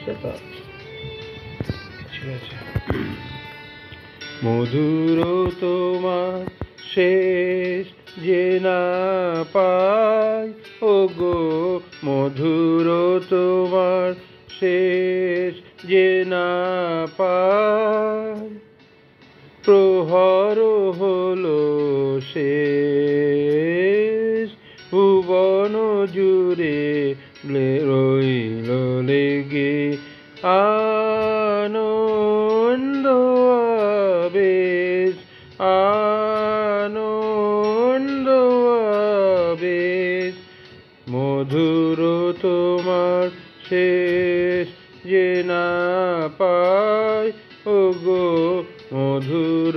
সেটা ঠিক আছে। মধুর তোমার শেষ যে না পাই, ও গো মধুর তোমার শেষ যে না পাই, প্রহর হলো শেষ, ভুবন জুড়ে রইল লেগে আনন্দ আবেশ, আনন্দ আবেশ। মধুর তোমার শেষ যে না পাই, ও গো মধুর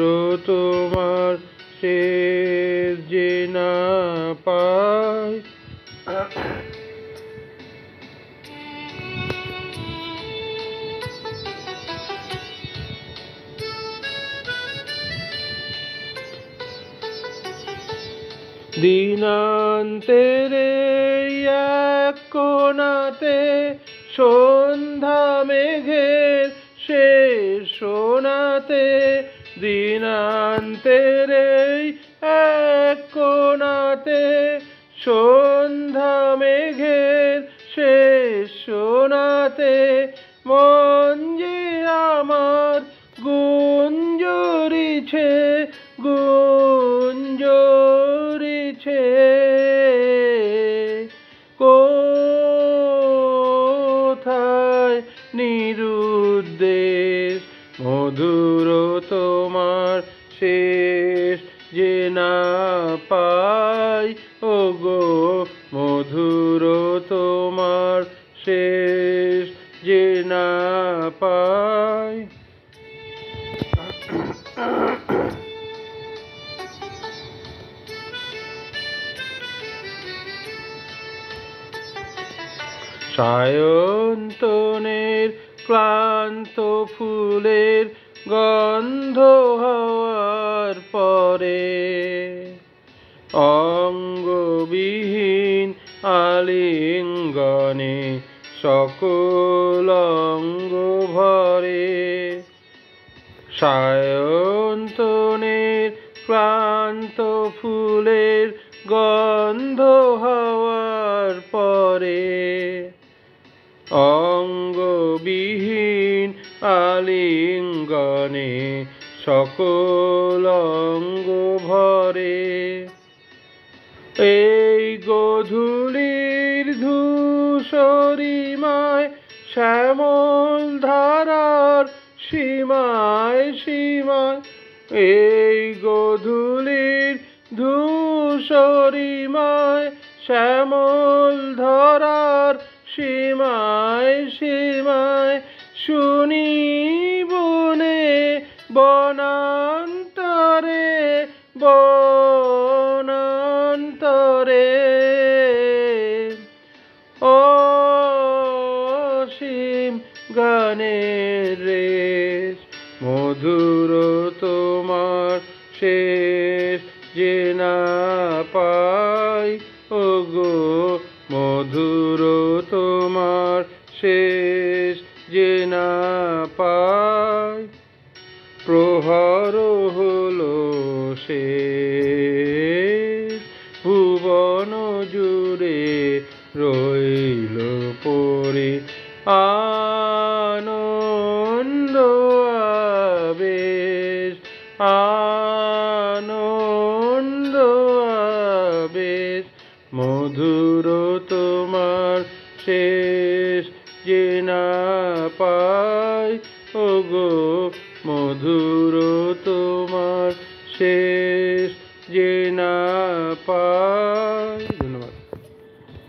তোমার শেষ যে না পাই। দিনান্তের এক কোণাতে সন্ধ্যা মেঘের শেষ সোনাতে, দিনান্তের এক কোণাতে সন্ধ্যা মেঘের শেষ সোনাতে, মন যে আমার গুঞ্জরিছে, গুঞ্জরিছে কোথায় নিরুদ্দেশ, মধুর তোমার শেষ যে না পাই, ও গো মধুর তোমার শেষ যে না পাই। সায়ন্তনের ক্লান্ত ফুলের গন্ধ হওয়ার পরে, অঙ্গবিহীন আলিঙ্গনে সকল অঙ্গ ভরে, সায়ন্তনের ক্লান্ত ফুলের গন্ধ হওয়ার পরে, অঙ্গবিহীন আলিঙ্গনে সকল অঙ্গ ভরে। এই গোধূলির ধূসরিমায় শ্যামল ধারার সীমায় সীমায়, এই গোধূলির ধূসরিমায় শ্যামল ধারার সীমায় সীমায়, শুনি বনে বনান্তরে বনান্তরে অসীম গানের রেশ, মধুর তোমার শেষ যে না পাই, ও গো মধুর তোমার শেষ যে না পাই, প্রহর হলো শেষ, ভুবন জুড়ে রইল পড়ে আনন্দ আবেশ, আনন্দ আবেশ। মধুর তোমার শেষ যে না পাই, ও গো মধুর তোমার শেষ যে না পাই।